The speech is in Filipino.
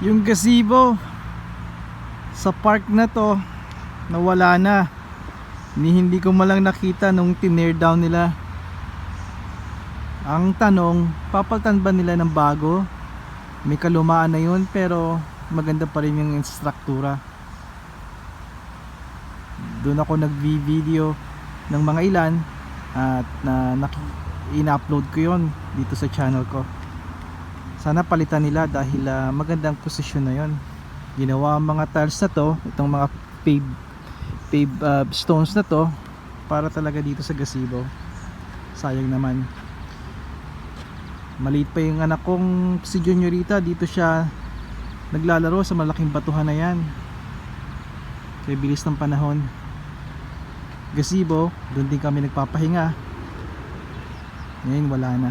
Yung gazebo sa park na to nawala na. Hindi ko malang nakita nung tinear down nila. Ang tanong, papalitan ba nila ng bago? May kalumaan na yun pero maganda pa rin yung struktura. Doon ako nag-video ng mga ilan at in-upload ko yon dito sa channel ko. Sana palitan nila dahil magandang posisyon na yon. Ginawa ang mga tiles na to, itong mga paved stones na to para talaga dito sa gazebo. Sayang naman. Maliit pa yung anak kong si Juniorita, dito siya naglalaro sa malaking batuhan na yan. Kaya bilis ng panahon. Gazebo, doon din kami nagpapahinga. Ngayon wala na.